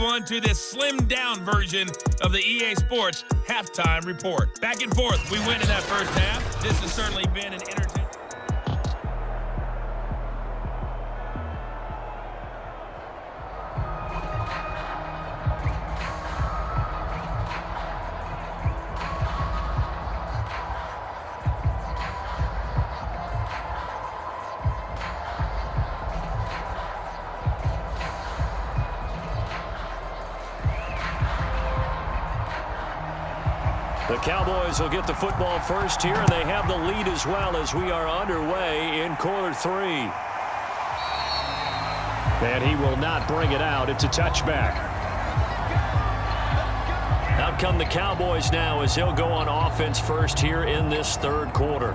everyone, to this slimmed-down version of the EA Sports Halftime Report. Back and forth, we win in that first half. This has certainly been an entertaining. The Cowboys will get the football first here, and they have the lead as well as we are underway in quarter three. And he will not bring it out. It's a touchback. Out come the Cowboys now as he'll go on offense first here in this third quarter.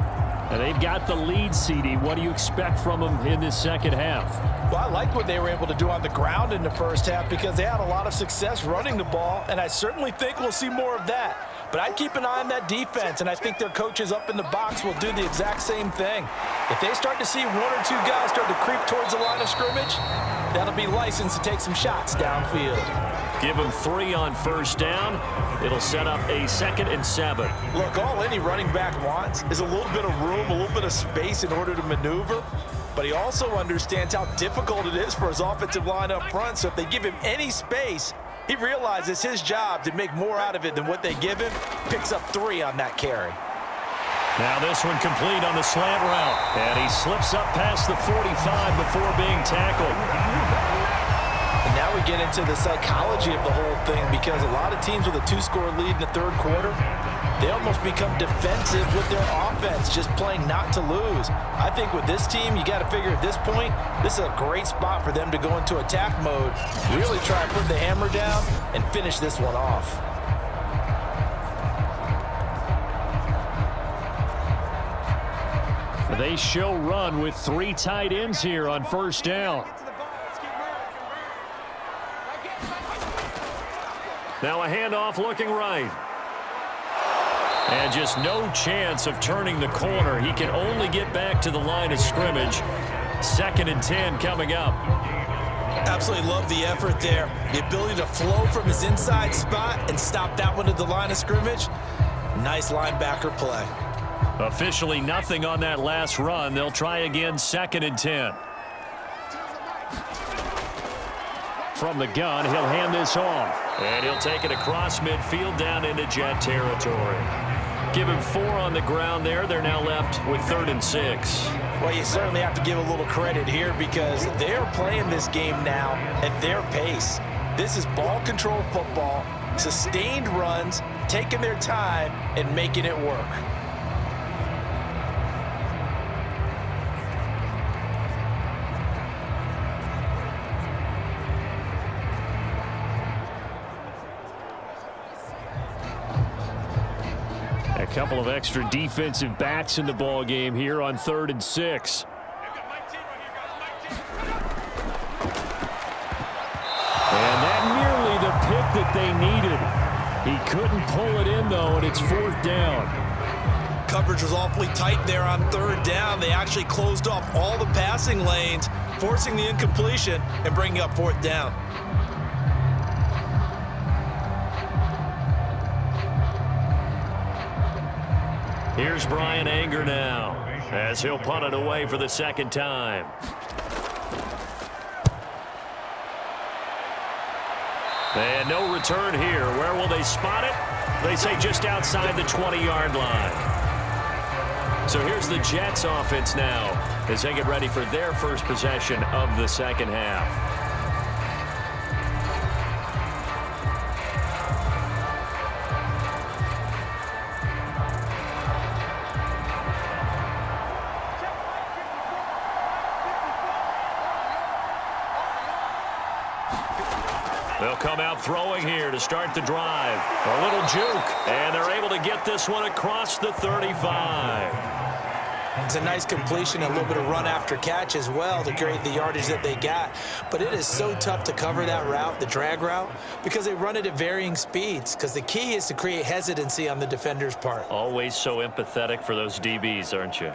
And they've got the lead, CD. What do you expect from them in this second half? Well, I like what they were able to do on the ground in the first half because they had a lot of success running the ball, and I certainly think we'll see more of that. But I'd keep an eye on that defense, and I think their coaches up in the box will do the exact same thing. If they start to see one or two guys start to creep towards the line of scrimmage, that'll be licensed to take some shots downfield. Give them 3 on first down. It'll set up a 2nd and 7. Look, all any running back wants is a little bit of room, a little bit of space in order to maneuver. But he also understands how difficult it is for his offensive line up front. So if they give him any space, he realizes his job to make more out of it than what they give him. Picks up 3 on that carry. Now this one complete on the slant route. And he slips up past the 45 before being tackled. And now we get into the psychology of the whole thing because a lot of teams with a 2-score lead in the third quarter, they almost become defensive with their offense, just playing not to lose. I think with this team, you got to figure at this point, this is a great spot for them to go into attack mode, really try and put the hammer down and finish this one off. They show run with 3 tight ends here on first down. Now a handoff looking right. And just no chance of turning the corner. He can only get back to the line of scrimmage. 2nd and 10 coming up. Absolutely love the effort there. The ability to flow from his inside spot and stop that one at the line of scrimmage. Nice linebacker play. Officially nothing on that last run. They'll try again 2nd and 10. From the gun, he'll hand this off. And he'll take it across midfield down into Jet territory. Give him 4 on the ground there. They're now left with 3rd and 6. Well, you certainly have to give a little credit here because they're playing this game now at their pace. This is ball control football, sustained runs, taking their time and making it work. A couple of extra defensive backs in the ball game here on 3rd and 6. And that nearly the pick that they needed. He couldn't pull it in, though, and it's 4th down. Coverage was awfully tight there on 3rd down. They actually closed off all the passing lanes, forcing the incompletion and bringing up 4th down. Here's Brian Anger now as he'll punt it away for the 2nd time. And no return here. Where will they spot it? They say just outside the 20-yard line. So here's the Jets offense now as they get ready for their first possession of the second half. They'll come out throwing here to start the drive. A little juke, and they're able to get this one across the 35. It's a nice completion, a little bit of run after catch as well to create the yardage that they got. But it is so tough to cover that route, the drag route, because they run it at varying speeds. Because the key is to create hesitancy on the defender's part. Always so empathetic for those DBs, aren't you?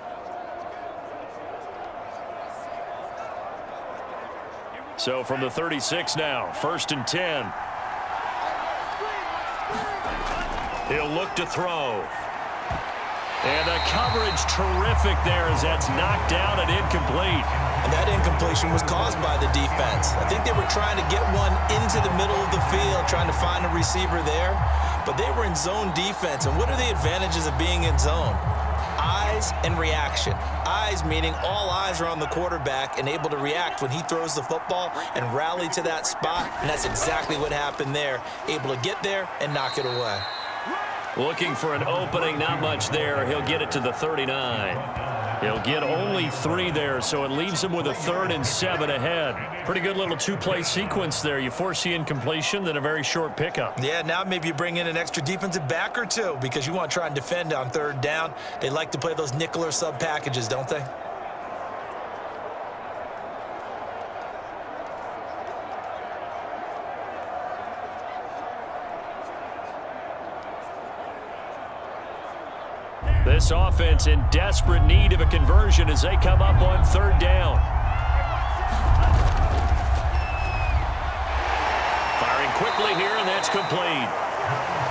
So from the 36 now, 1st and 10. He'll look to throw. And the coverage terrific there as that's knocked down and incomplete. And that incompletion was caused by the defense. I think they were trying to get one into the middle of the field, trying to find a receiver there. But they were in zone defense. And what are the advantages of being in zone? Eyes and reaction. Eyes meaning all eyes are on the quarterback and able to react when he throws the football and rally to that spot. And that's exactly what happened there. Able to get there and knock it away. Looking for an opening, not much there. He'll get it to the 39. He'll get only 3 there, so it leaves him with a 3rd and 7 ahead. Pretty good little 2-play sequence there. You force the incompletion, then a very short pickup. Yeah, now maybe you bring in an extra defensive back or 2 because you want to try and defend on 3rd down. They like to play those nickel or sub packages, don't they? This offense in desperate need of a conversion as they come up on 3rd down. Firing quickly here, and that's complete.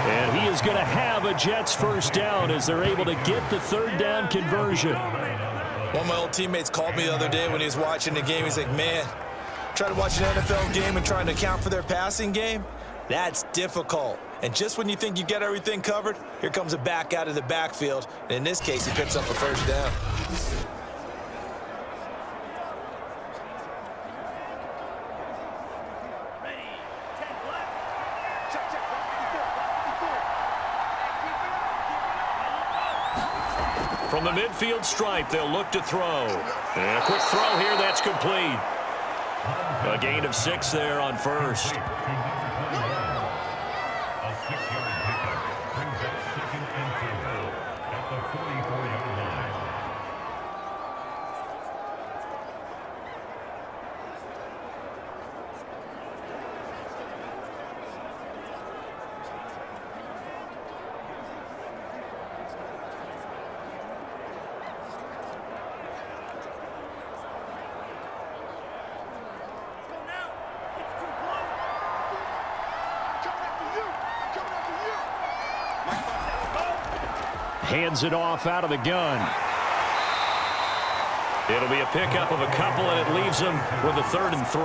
And he is going to have a Jets 1st down as they're able to get the 3rd down conversion. One of my old teammates called me the other day when he was watching the game. He's like, man, trying to watch an NFL game and trying to account for their passing game, that's difficult. And just when you think you get everything covered, here comes a back out of the backfield. And in this case, he picks up a 1st down. From the midfield stripe, they'll look to throw. And a quick throw here, that's complete. A gain of 6 there on 1st. Hands it off out of the gun. It'll be a pickup of a couple, and it leaves them with a 3rd and 3.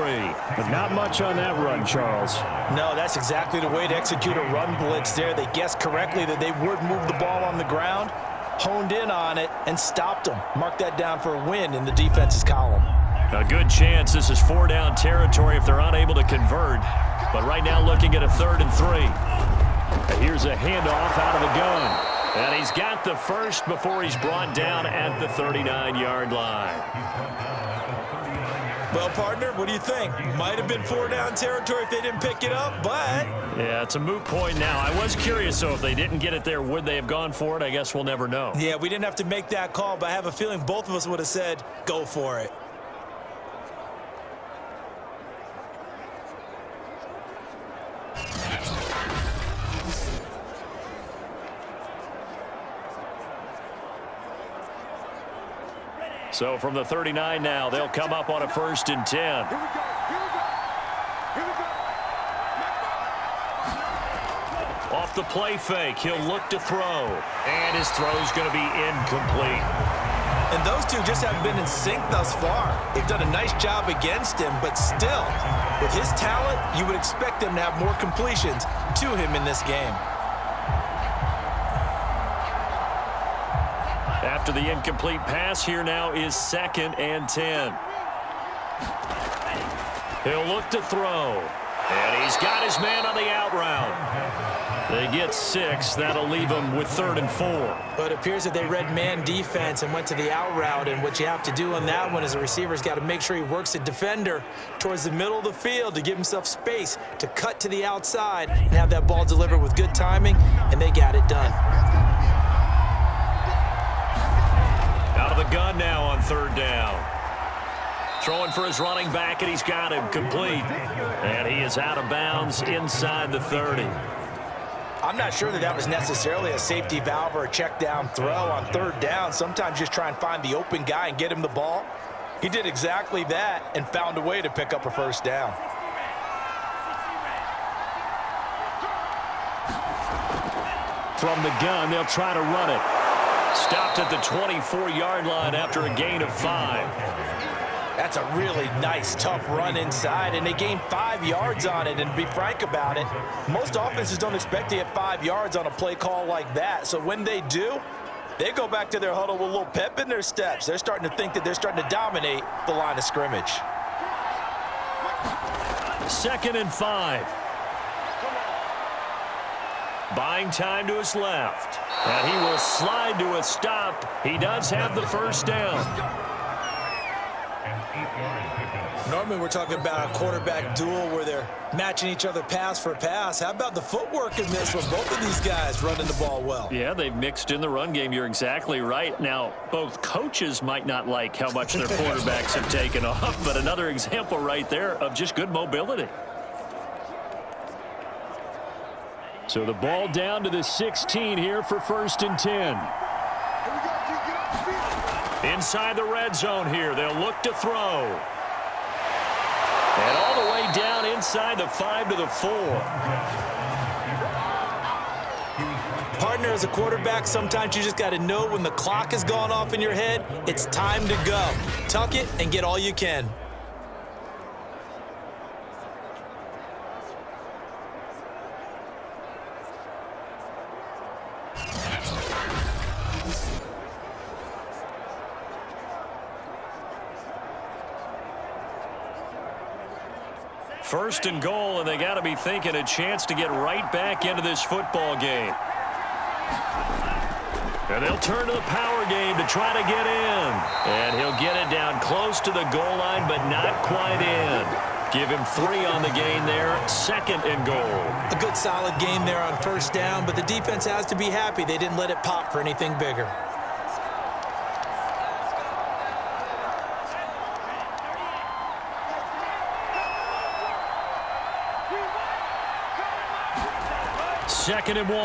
But not much on that run, Charles. No, that's exactly the way to execute a run blitz there. They guessed correctly that they would move the ball on the ground, honed in on it, and stopped them. Mark that down for a win in the defense's column. A good chance this is 4-down territory if they're unable to convert. But right now looking at a 3rd and 3. And here's a handoff out of the gun. And he's got the 1st before he's brought down at the 39-yard line. Well, partner, what do you think? Might have been 4-down territory if they didn't pick it up, but... Yeah, it's a moot point now. I was curious, so if they didn't get it there, would they have gone for it? I guess we'll never know. Yeah, we didn't have to make that call, but I have a feeling both of us would have said, go for it. So from the 39 now, they'll come up on a 1st and 10. Off the play fake, he'll look to throw. And his throw's going to be incomplete. And those two just haven't been in sync thus far. They've done a nice job against him, but still, with his talent, you would expect them to have more completions to him in this game. After the incomplete pass, here now is 2nd and 10. He'll look to throw. And he's got his man on the out route. They get 6. That'll leave him with 3rd and 4. But it appears that they read man defense and went to the out route. And what you have to do on that one is the receiver's got to make sure he works the defender towards the middle of the field to give himself space to cut to the outside and have that ball delivered with good timing. And they got it done. Out of the gun now on 3rd down. Throwing for his running back, and he's got him complete. And he is out of bounds inside the 30. I'm not sure that was necessarily a safety valve or a check down throw on 3rd down. Sometimes just try and find the open guy and get him the ball. He did exactly that and found a way to pick up a first down. From the gun, they'll try to run it. Stopped at the 24-yard line after a gain of 5. That's a really nice, tough run inside, and they gained 5 yards on it. And to be frank about it, most offenses don't expect to get 5 yards on a play call like that. So when they do, they go back to their huddle with a little pep in their steps. They're starting to think that they're starting to dominate the line of scrimmage. 2nd and 5. Buying time to his left. And he will slide to a stop. He does have the first down. Normally we're talking about a quarterback duel where they're matching each other pass for pass. How about the footwork in this with both of these guys running the ball well? Yeah, they've mixed in the run game. You're exactly right. Now, both coaches might not like how much their quarterbacks have taken off, but another example right there of just good mobility. So the ball down to the 16 here for 1st and 10. Inside the red zone here. They'll look to throw. And all the way down inside the 5 to the 4. Partner, as a quarterback, sometimes you just got to know when the clock has gone off in your head, it's time to go. Tuck it and get all you can. First and goal, and they got to be thinking a chance to get right back into this football game. And they'll turn to the power game to try to get in. And he'll get it down close to the goal line, but not quite in. Give him 3 on the gain there. 2nd and goal. A good solid game there on first down, but the defense has to be happy they didn't let it pop for anything bigger. Second and 1.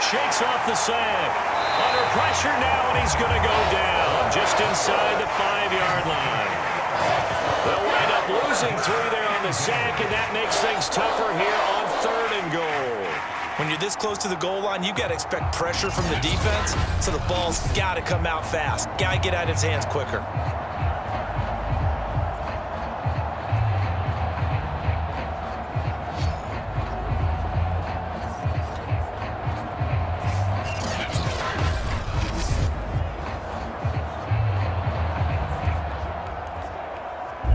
Shakes off the sack. Under pressure now, and he's going to go down just inside the 5-yard line. They'll wind up losing 3 there on the sack, and that makes things tougher here on 3rd and goal. When you're this close to the goal line, you got to expect pressure from the defense, so the ball's got to come out fast. Got to get out of his hands quicker.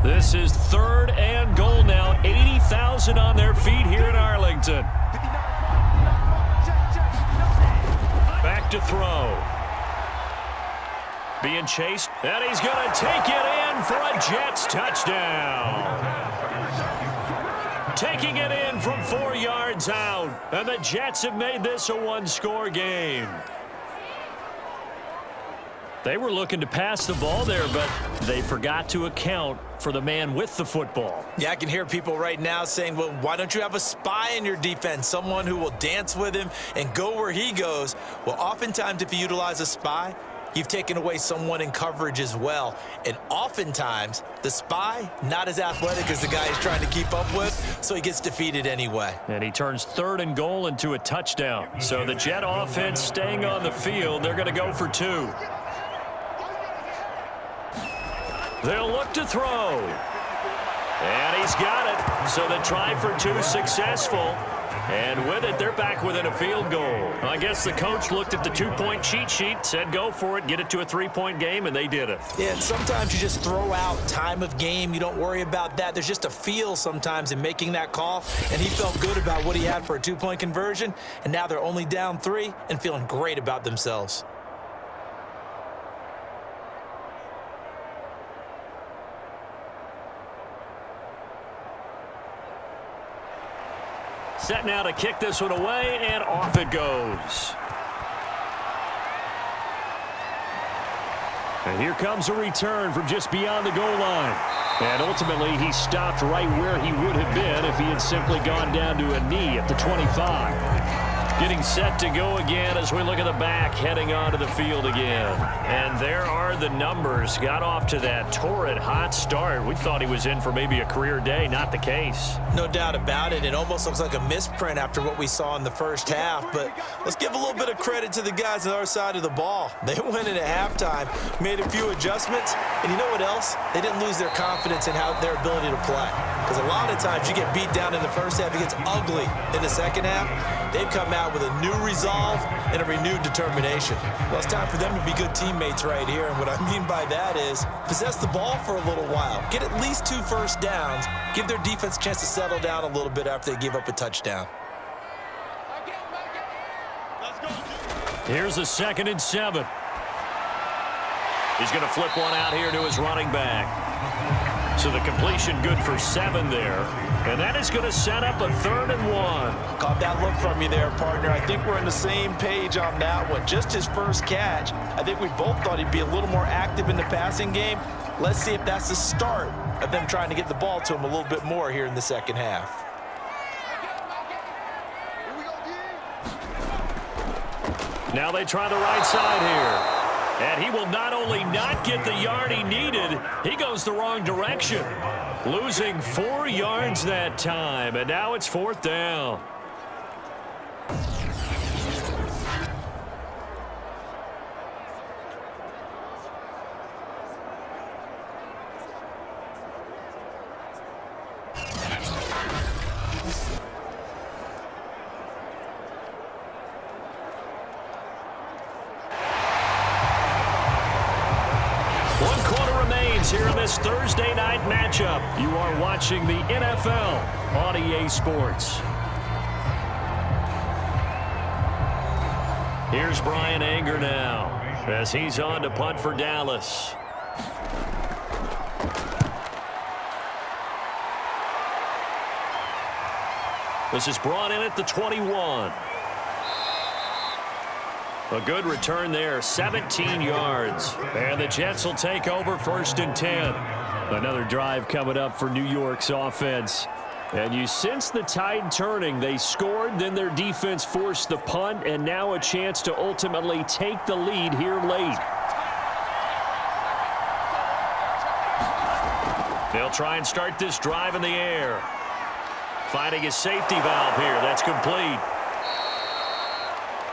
This is 3rd and goal now. 80,000 on their feet here in Arlington. Back to throw. Being chased, and he's going to take it in for a Jets touchdown. Taking it in from 4 yards out, and the Jets have made this a 1-score game. They were looking to pass the ball there, but they forgot to account for the man with the football. Yeah, I can hear people right now saying, well, why don't you have a spy in your defense, someone who will dance with him and go where he goes? Well, oftentimes if you utilize a spy, you've taken away someone in coverage as well. And oftentimes, the spy, not as athletic as the guy he's trying to keep up with, so he gets defeated anyway. And he turns 3rd and goal into a touchdown. So the Jet offense staying on the field, they're going to go for 2. They'll look to throw. And he's got it. So the try for 2 successful. And with it, they're back within a field goal. I guess the coach looked at the 2-point cheat sheet, said go for it, get it to a 3-point game, and they did it. Yeah, and sometimes you just throw out time of game. You don't worry about that. There's just a feel sometimes in making that call. And he felt good about what he had for a 2-point conversion. And now they're only down 3 and feeling great about themselves. Set now to kick this one away, and off it goes. And here comes a return from just beyond the goal line. And ultimately, he stopped right where he would have been if he had simply gone down to a knee at the 25. Getting set to go again as we look at the back heading onto the field again. And there are the numbers. Got off to that torrid hot start. We thought he was in for maybe a career day. Not the case. No doubt about it. It almost looks like a misprint after what we saw in the first half. But let's give a little bit of credit to the guys on our side of the ball. They went in at halftime, made a few adjustments. And you know what else? They didn't lose their confidence in their ability to play. Because a lot of times you get beat down in the first half. It gets ugly in the second half. They've come out with a new resolve and a renewed determination. Well, it's time for them to be good teammates right here. And what I mean by that is possess the ball for a little while. Get at least 2 first downs. Give their defense a chance to settle down a little bit after they give up a touchdown. Here's a 2nd and 7. He's going to flip one out here to his running back. So the completion good for 7 there. And that is going to set up a 3rd and 1. Caught that look from you there, partner. I think we're on the same page on that one. Just his first catch. I think we both thought he'd be a little more active in the passing game. Let's see if that's the start of them trying to get the ball to him a little bit more here in the second half. Now they try the right side here. And he will not only not get the yard he needed, he goes the wrong direction. Losing 4 yards that time, and now it's 4th down. Here in this Thursday night matchup. You are watching the NFL on EA Sports. Here's Brian Anger now as he's on to punt for Dallas. This is brought in at the 21. A good return there, 17 yards. And the Jets will take over 1st and 10. Another drive coming up for New York's offense. And you sense the tide turning. They scored, then their defense forced the punt, and now a chance to ultimately take the lead here late. They'll try and start this drive in the air. Finding a safety valve here. That's complete.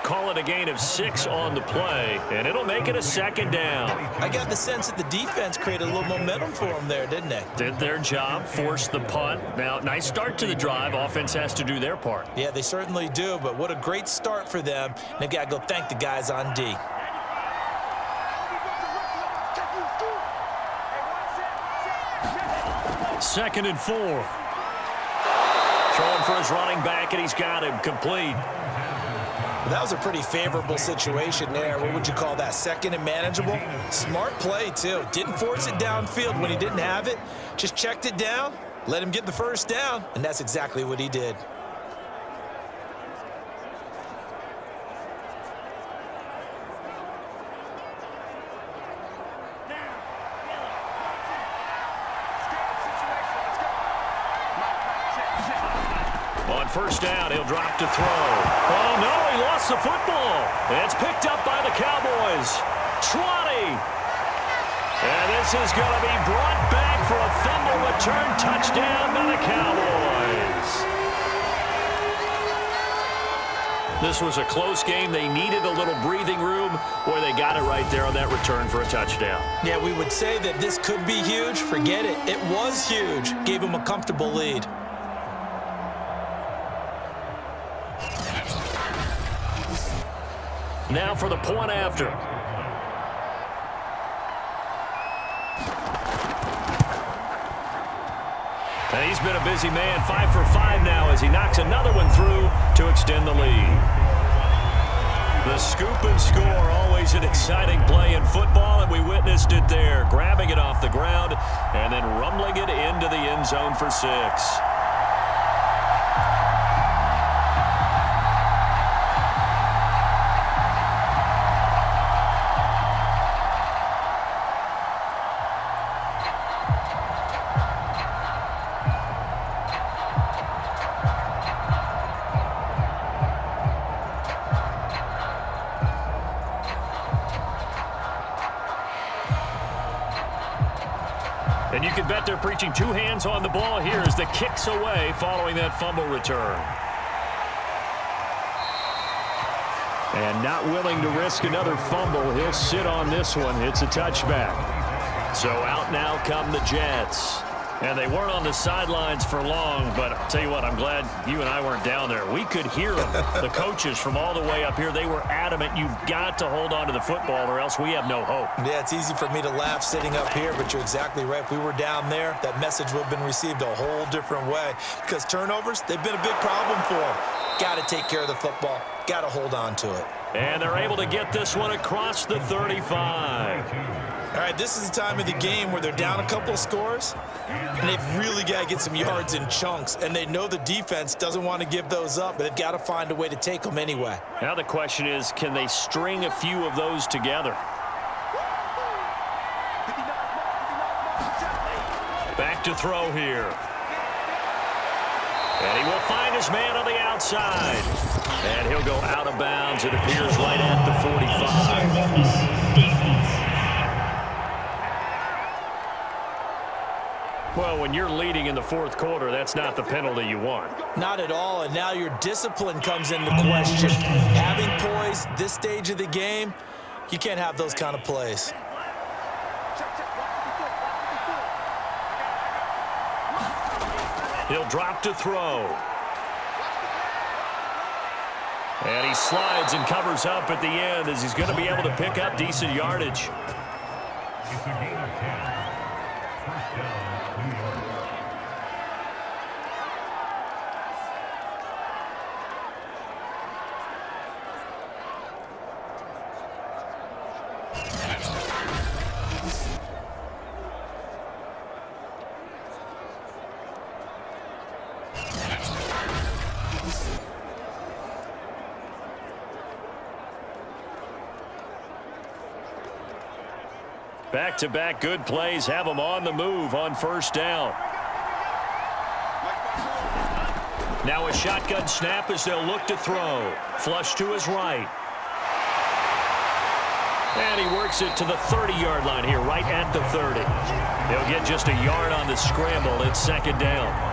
Call it a gain of 6 on the play, and it'll make it a 2nd down. I got the sense that the defense created a little momentum for them there, didn't they? Did their job, forced the punt. Now, nice start to the drive. Offense has to do their part. Yeah, they certainly do, but what a great start for them. They've got to go thank the guys on D. Second and 4. Throwing for his running back, and he's got him complete. That was a pretty favorable situation there. What would you call that? 2nd and manageable? Smart play, too. Didn't force it downfield when he didn't have it. Just checked it down, let him get the first down, and that's exactly what he did. On 1st down, he'll drop to throw. Oh, no, he lost the football. It's picked up by the Cowboys. Trotty. And this is going to be brought back for a fumble return touchdown by the Cowboys. This was a close game. They needed a little breathing room, where they got it right there on that return for a touchdown. Yeah, we would say that this could be huge. Forget it. It was huge. Gave him a comfortable lead. Now for the point after. And he's been a busy man, 5 for 5 now as he knocks another one through to extend the lead. The scoop and score, always an exciting play in football, and we witnessed it there, grabbing it off the ground and then rumbling it into the end zone for 6. And you can bet they're preaching two hands on the ball here as the kick's away following that fumble return. And not willing to risk another fumble. He'll sit on this one. It's a touchback. So out now come the Jets. And they weren't on the sidelines for long, but I'll tell you what, I'm glad you and I weren't down there. We could hear them. The coaches from all the way up here, they were adamant, you've got to hold on to the football or else we have no hope. Yeah, it's easy for me to laugh sitting up here, but you're exactly right. If we were down there, that message would have been received a whole different way. Because turnovers, they've been a big problem for them. Got to take care of the football. Got to hold on to it. And they're able to get this one across the 35. All right, this is the time of the game where they're down a couple of scores, and they've really got to get some yards in chunks, and they know the defense doesn't want to give those up, but they've got to find a way to take them anyway. Now the question is, can they string a few of those together? Back to throw here. And he will find his man on the outside. And he'll go out of bounds, it appears, right at the 45. Well, when you're leading in the fourth quarter, that's not the penalty you want. Not at all, and now your discipline comes into question. Having poise this stage of the game, you can't have those kind of plays. He'll drop to throw. And he slides and covers up at the end as he's going to be able to pick up decent yardage. Back-to-back good plays have them on the move on first down. Now a shotgun snap as they'll look to throw. Flush to his right. And he works it to the 30-yard line here, right at the 30. He'll get just a yard on the scramble. It's second down.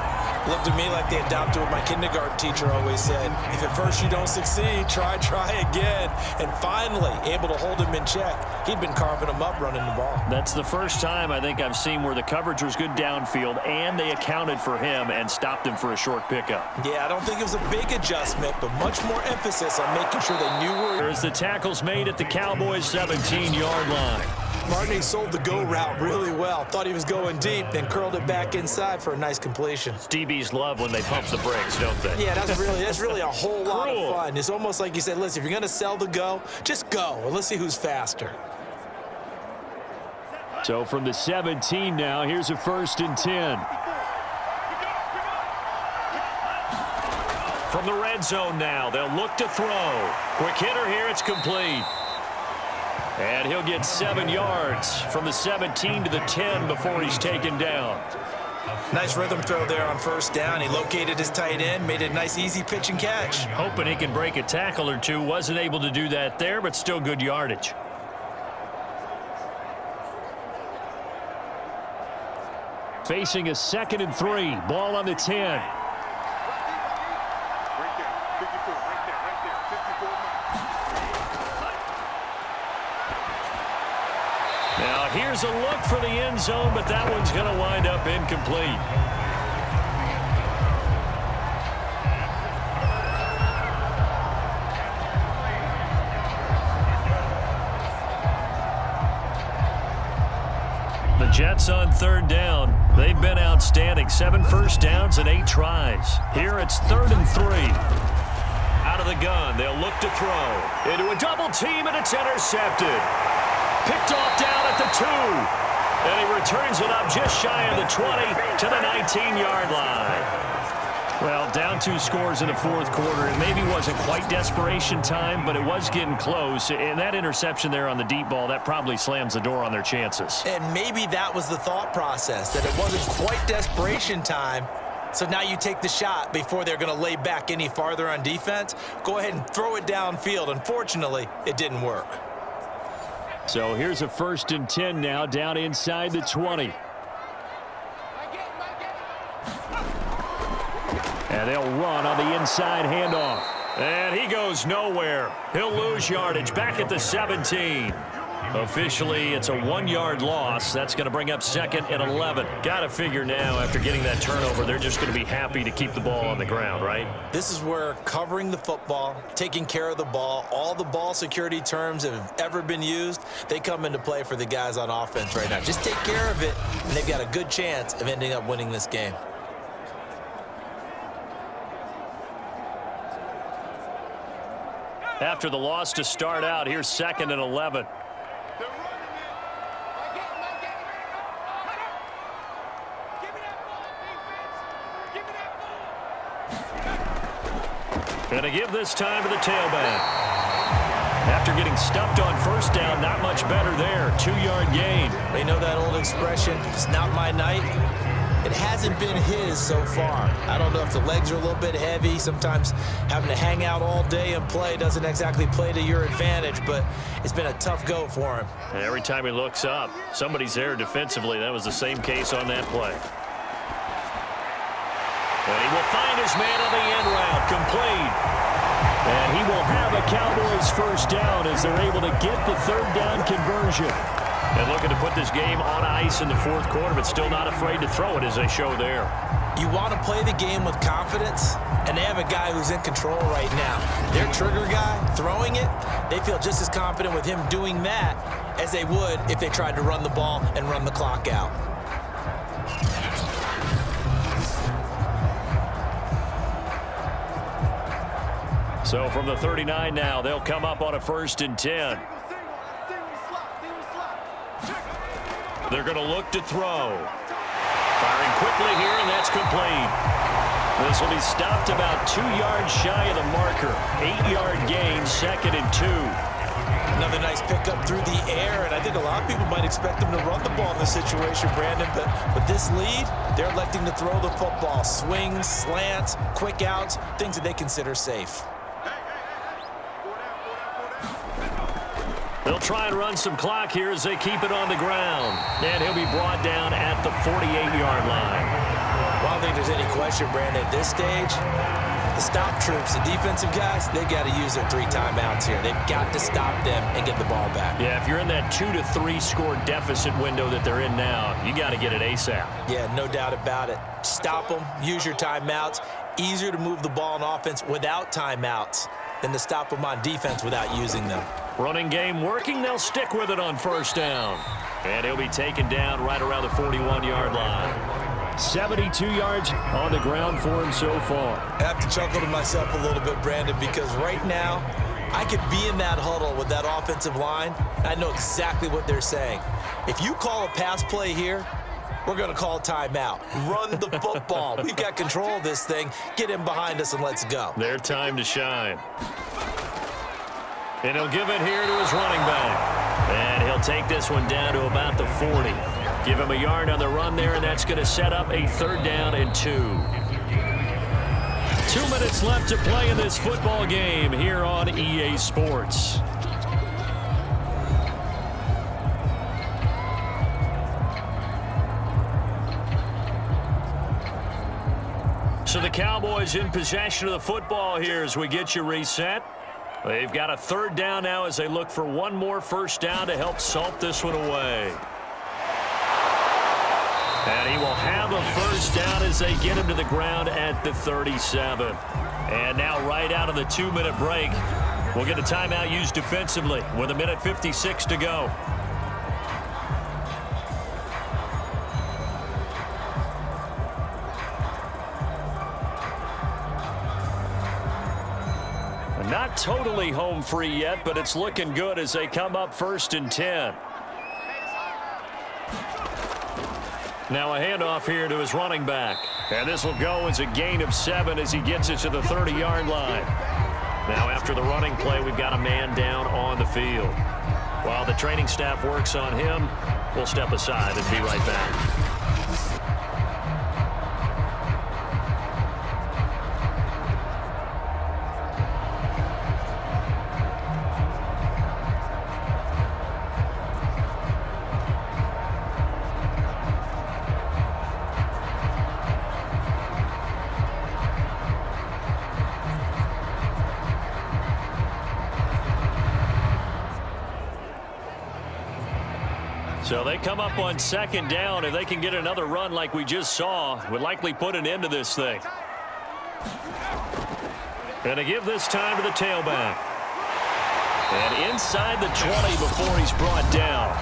Looked at me like they adopted what my kindergarten teacher always said. If at first you don't succeed, try again. And finally, able to hold him in check. He'd been carving him up running the ball. That's the first time I think I've seen where the coverage was good downfield and they accounted for him and stopped him for a short pickup. Yeah, I don't think it was a big adjustment, but much more emphasis on making sure they knew where. There's the tackles made at the Cowboys' 17-yard line. Martin sold the go route really well. Thought he was going deep, then curled it back inside for a nice completion. DBs love when they pump the brakes, don't they? Yeah, that's really a whole lot of fun. It's almost like you said, listen, if you're going to sell the go, just go, and let's see who's faster. So from the 17 now, here's a 1st and 10. From the red zone now, they'll look to throw. Quick hitter here, it's complete. And he'll get 7 yards from the 17 to the 10 before he's taken down. Nice rhythm throw there on first down. He located his tight end, made a nice easy pitch and catch. Hoping he can break a tackle or two. Wasn't able to do that there, but still good yardage. Facing a 2nd and 3. Ball on the 10. Now here's a look for the end zone, but that one's going to wind up incomplete. The Jets on 3rd down. They've been outstanding. 7 first downs and 8 tries. Here it's 3rd and 3. Out of the gun, they'll look to throw. Into a double team, and it's intercepted. Picked off down at the 2. And he returns it up just shy of the 20 to the 19-yard line. Well, down 2 scores in the fourth quarter. It maybe wasn't quite desperation time, but it was getting close. And that interception there on the deep ball, that probably slams the door on their chances. And maybe that was the thought process, that it wasn't quite desperation time. So now you take the shot before they're going to lay back any farther on defense. Go ahead and throw it downfield. Unfortunately, it didn't work. So here's a 1st and 10 now, down inside the 20. And they'll run on the inside handoff. And he goes nowhere. He'll lose yardage back at the 17. Officially, it's a 1-yard loss. That's going to bring up 2nd and 11. Got to figure now, after getting that turnover, they're just going to be happy to keep the ball on the ground, right? This is where covering the football, taking care of the ball, all the ball security terms that have ever been used, they come into play for the guys on offense right now. Just take care of it, and they've got a good chance of ending up winning this game. After the loss to start out, here's 2nd and 11. Going to give this time to the tailback. After getting stuffed on first down, not much better there. 2-yard gain. They know that old expression, it's not my night. It hasn't been his so far. I don't know if the legs are a little bit heavy. Sometimes having to hang out all day and play doesn't exactly play to your advantage, but it's been a tough go for him. And every time he looks up, somebody's there defensively. That was the same case on that play. And he will find his man on the end route, complete. And he will have a Cowboys first down as they're able to get the 3rd down conversion. And looking to put this game on ice in the 4th quarter, but still not afraid to throw it as they show there. You want to play the game with confidence, and they have a guy who's in control right now. Their trigger guy, throwing it, they feel just as confident with him doing that as they would if they tried to run the ball and run the clock out. So from the 39 now, they'll come up on a 1st and 10. They're going to look to throw. Firing quickly here, and that's complete. This will be stopped about 2 yards shy of the marker. 8-yard gain, 2nd and 2. Another nice pickup through the air, and I think a lot of people might expect them to run the ball in this situation, Brandon, but with this lead, they're electing to throw the football. Swings, slants, quick outs, things that they consider safe. They'll try and run some clock here as they keep it on the ground. And he'll be brought down at the 48-yard line. Well, I don't think there's any question, Brandon, at this stage, the stop troops, the defensive guys, they've got to use their 3 timeouts here. They've got to stop them and get the ball back. Yeah, if you're in that 2 to 3 score deficit window that they're in now, you got to get it ASAP. Yeah, no doubt about it. Stop them, use your timeouts. Easier to move the ball on offense without timeouts than to stop them on defense without using them. Running game working. They'll stick with it on 1st down. And he'll be taken down right around the 41-yard line. 72 yards on the ground for him so far. I have to chuckle to myself a little bit, Brandon, because right now I could be in that huddle with that offensive line. I know exactly what they're saying. If you call a pass play here, we're going to call timeout. Run the football. We've got control of this thing. Get him behind us and let's go. Their time to shine. And he'll give it here to his running back. And he'll take this one down to about the 40. Give him a yard on the run there, and that's going to set up a 3rd down and 2. 2 minutes left to play in this football game here on EA Sports. So the Cowboys in possession of the football here as we get you reset. They've got a 3rd down now as they look for one more 1st down to help salt this one away. And he will have a 1st down as they get him to the ground at the 37. And now right out of the 2-minute break, we'll get a timeout used defensively with 1:56 to go. Not totally home free yet, but it's looking good as they come up 1st and 10. Now a handoff here to his running back. And this will go as a gain of 7 as he gets it to the 30-yard line. Now after the running play, we've got a man down on the field. While the training staff works on him, we'll step aside and be right back. So they come up on second down. If they can get another run like we just saw, would likely put an end to this thing. And to give this time to the tailback. And inside the 20 before he's brought down.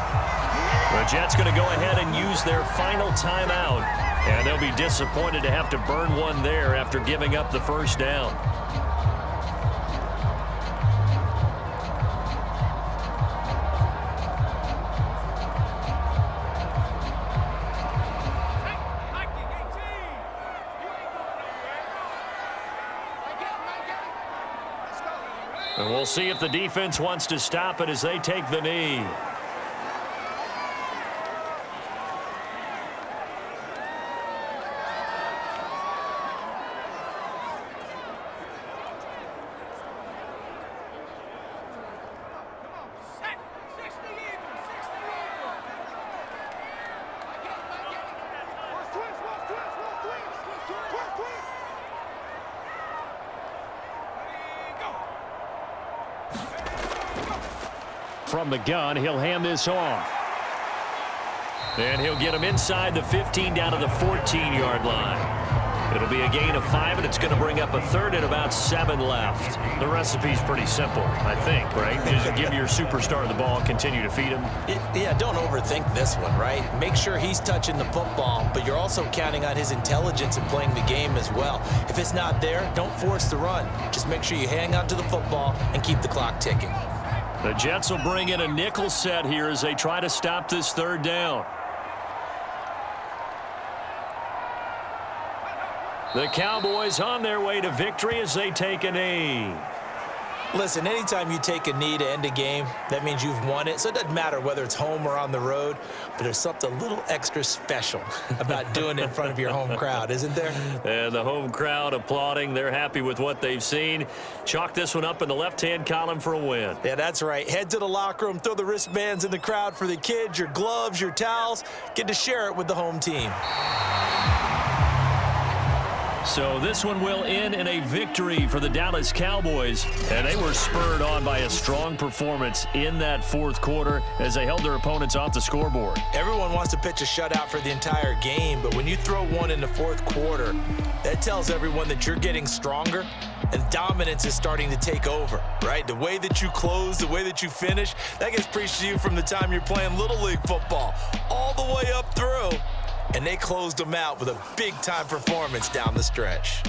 The Jets going to go ahead and use their final timeout. And they'll be disappointed to have to burn one there after giving up the first down. And we'll see if the defense wants to stop it as they take the knee. From the gun, he'll hand this off. And he'll get him inside the 15 down to the 14-yard line. It'll be a gain of 5, and it's going to bring up a third and about 7 left. The recipe's pretty simple, I think, right? Just give your superstar the ball and continue to feed him. Yeah, don't overthink this one, right? Make sure he's touching the football, but you're also counting on his intelligence in playing the game as well. If it's not there, don't force the run. Just make sure you hang on to the football and keep the clock ticking. The Jets will bring in a nickel set here as they try to stop this third down. The Cowboys on their way to victory as they take a knee. Listen, anytime you take a knee to end a game, that means you've won it. So it doesn't matter whether it's home or on the road, but there's something a little extra special about doing it in front of your home crowd, isn't there? And the home crowd applauding. They're happy with what they've seen. Chalk this one up in the left-hand column for a win. Yeah, that's right. Head to the locker room, throw the wristbands in the crowd for the kids, your gloves, your towels. Get to share it with the home team. So this one will end in a victory for the Dallas Cowboys. And they were spurred on by a strong performance in that fourth quarter as they held their opponents off the scoreboard. Everyone wants to pitch a shutout for the entire game, but when you throw one in the fourth quarter, that tells everyone that you're getting stronger and dominance is starting to take over, right? The way that you close, the way that you finish, that gets preached to you from the time you're playing Little League football all the way up through. And they closed them out with a big-time performance down the stretch.